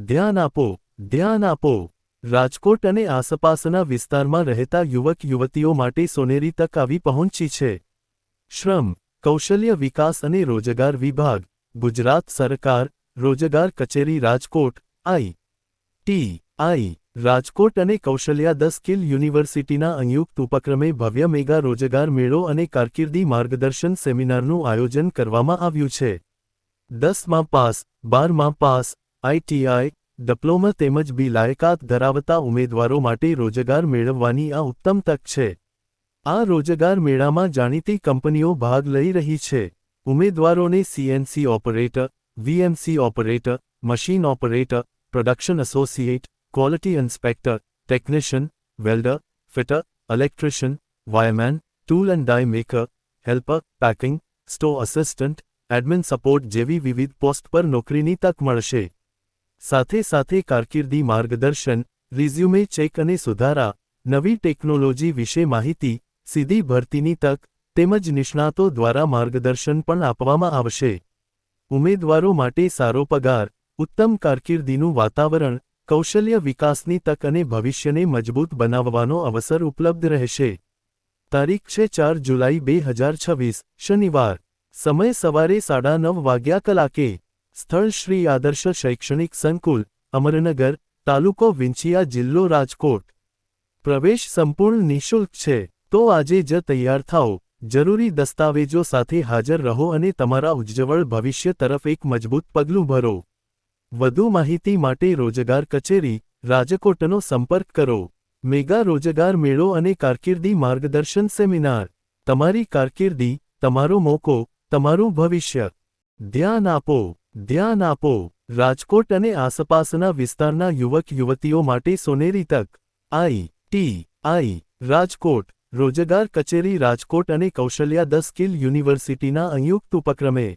ધ્યાન આપો, ધ્યાન આપો. રાજકોટ અને આસપાસના વિસ્તારમાં રહેતા યુવક યુવતીઓ માટે સોનેરી તક આવી પહોંચી છે. શ્રમ, કૌશલ્ય વિકાસ અને રોજગાર વિભાગ, ગુજરાત સરકાર, રોજગાર કચેરી રાજકોટ, આઈ. રાજકોટ અને કૌશલ્યા સ્કિલ યુનિવર્સિટીના સંયુક્ત ઉપક્રમે ભવ્ય મેગા રોજગાર મેળો અને કારકિર્દી માર્ગદર્શન સેમિનારનું આયોજન કરવામાં આવ્યું છે. 10માં પાસ, 12માં પાસ, ITI, ડિપ્લોમા તેમજ બી લાયકાત ધરાવતા ઉમેદવારો માટે રોજગાર મેળવવાની આ ઉત્તમ તક છે. આ રોજગાર મેળામાં જાણીતી કંપનીઓ ભાગ લઈ રહી છે. ઉમેદવારોને CNC operator, VMC operator, machine operator, production associate, quality inspector, technician, welder, fitter, electrician, wireman, tool and die maker, helper, packing, store assistant, admin support જેવી વિવિધ પોસ્ટ પર નોકરીની તક મળશે. સાથે સાથે કારકિર્દી માર્ગદર્શન, રિઝ્યુમે ચેક અને સુધારા, નવી ટેકનોલોજી વિશે માહિતી, સીધી ભરતીની તક, તેમજ નિષ્ણાતો દ્વારા માર્ગદર્શન પણ આપવામાં આવશે. ઉમેદવારો માટે સારો પગાર, ઉત્તમ કારકિર્દીનું વાતાવરણ, કૌશલ્ય વિકાસની તક અને ભવિષ્યને મજબૂત બનાવવાનો અવસર ઉપલબ્ધ રહેશે. તારીખ છે 4 જુલાઈ 2026, શનિવાર. સમય સવારે 9:30 વાગ્યા. સ્થળ શ્રી આદર્શ શૈક્ષણિક સંકુલ, અમરનગર, તાલુકો વિંછિયા, જિલ્લો રાજકોટ. પ્રવેશ સંપૂર્ણ નિઃશુલ્ક છે. તો આજે જ તૈયાર થાઓ, જરૂરી દસ્તાવેજો સાથે હાજર રહો અને તમારા ઉજ્જવળ ભવિષ્ય તરફ એક મજબૂત પગલું ભરો. વધુ માહિતી માટે રોજગાર કચેરી, રાજકોટનો સંપર્ક કરો. મેગા રોજગાર મેળો અને કારકિર્દી માર્ગદર્શન સેમિનાર. તમારી કારકિર્દી, તમારો મોકો, તમારું ભવિષ્ય. ધ્યાન આપો, ધ્યાન આપો. રાજકોટ અને આસપાસના વિસ્તારના યુવક યુવતીઓ માટે સોનેરી તક. આઈ. રાજકોટ, રોજગાર કચેરી રાજકોટ અને કૌશલ્યા સ્કિલ યુનિવર્સિટીના સંયુક્ત ઉપક્રમે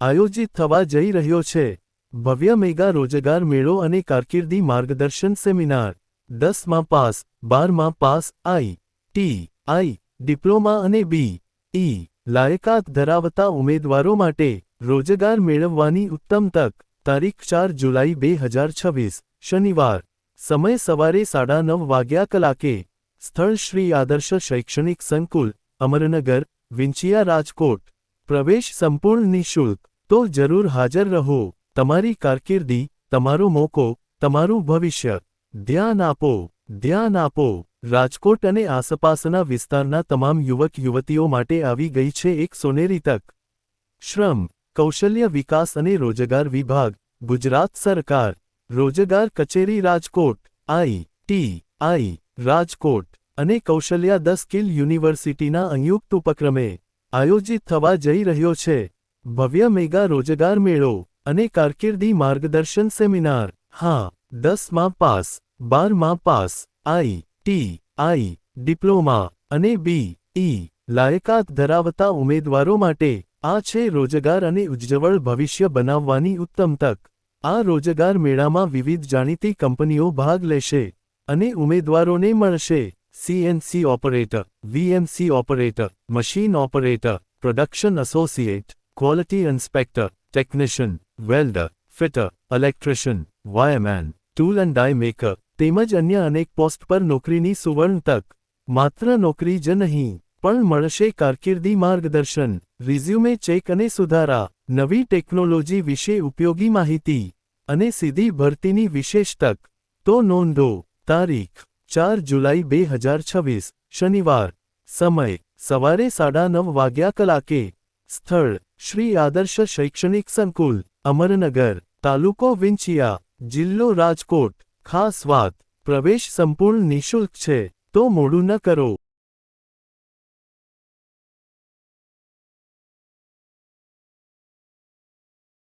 આયોજિત થવા જઈ રહ્યો છે ભવ્ય મેગા રોજગાર મેળો અને કારકિર્દી માર્ગદર્શન સેમિનાર. 10માં પાસ, 12માં પાસ, ITI, ડિપ્લોમા અને BE લાયકાત ધરાવતા ઉમેદવારો માટે રોજગાર મેળવવાની ઉત્તમ તક. તારીખ 4 જુલાઈ 2026, શનિવાર. સમય સવારે 9:30 વાગ્યા. સ્થળ શ્રી આદર્શ શૈક્ષણિક સંકુલ, અમરનગર, વિંછિયા, રાજકોટ. પ્રવેશ સંપૂર્ણ નિઃશુલ્ક. તો જરૂર હાજર રહો. તમારી કારકિર્દી, તમારો મોકો, તમારું ભવિષ્ય. ધ્યાન આપો, ધ્યાન આપો. રાજકોટ અને આસપાસના વિસ્તારના તમામ યુવક યુવતીઓ માટે આવી ગઈ છે એક સોનેરી તક. શ્રમ, કૌશલ્ય વિકાસ અને રોજગાર વિભાગ, ગુજરાત સરકાર, રોજગાર કચેરી રાજકોટ, ITI, રાજકોટ અને કૌશલ્યા સ્કિલ યુનિવર્સિટીના સંયુક્ત ઉપક્રમે આયોજિત થવા જઈ રહ્યો છે ભવ્ય મેગા રોજગાર મેળો અને કારકિર્દી માર્ગદર્શન સેમિનાર. હા, 10માં પાસ, 12માં પાસ, ITI, ડિપ્લોમા અને BE લાયકાત ધરાવતા ઉમેદવારો માટે આ છે રોજગાર અને ઉજ્જવળ ભવિષ્ય બનાવવાની ઉત્તમ તક. આ રોજગાર મેળામાં વિવિધ જાણીતી કંપનીઓ ભાગ લેશે અને ઉમેદવારોને મળશે CNC operator, VMC operator, machine operator, production associate, quality inspector, technician, welder, fitter, electrician, wireman, tool and die maker તેમજ અન્ય અનેક પોસ્ટ પર નોકરીની સુવર્ણ તક. માત્ર નોકરી જ નહીં, પણ મળશે કારકિર્દી માર્ગદર્શન, રિઝ્યુમે ચેક અને સુધારા, નવી ટેકનોલોજી વિશે ઉપયોગી માહિતી અને સીધી ભરતીની વિશેષ તક. તો નોંધો, તારીખ 4 જુલાઈ 2026, શનિવાર. સમય સવારે 9:30 વાગ્યા. સ્થળ શ્રી આદર્શ શૈક્ષણિક સંકુલ, અમરનગર, તાલુકો વિંછિયા, જિલ્લો રાજકોટ. ખાસ વાત, પ્રવેશ સંપૂર્ણ નિઃશુલ્ક છે. તો મોડું ન કરો.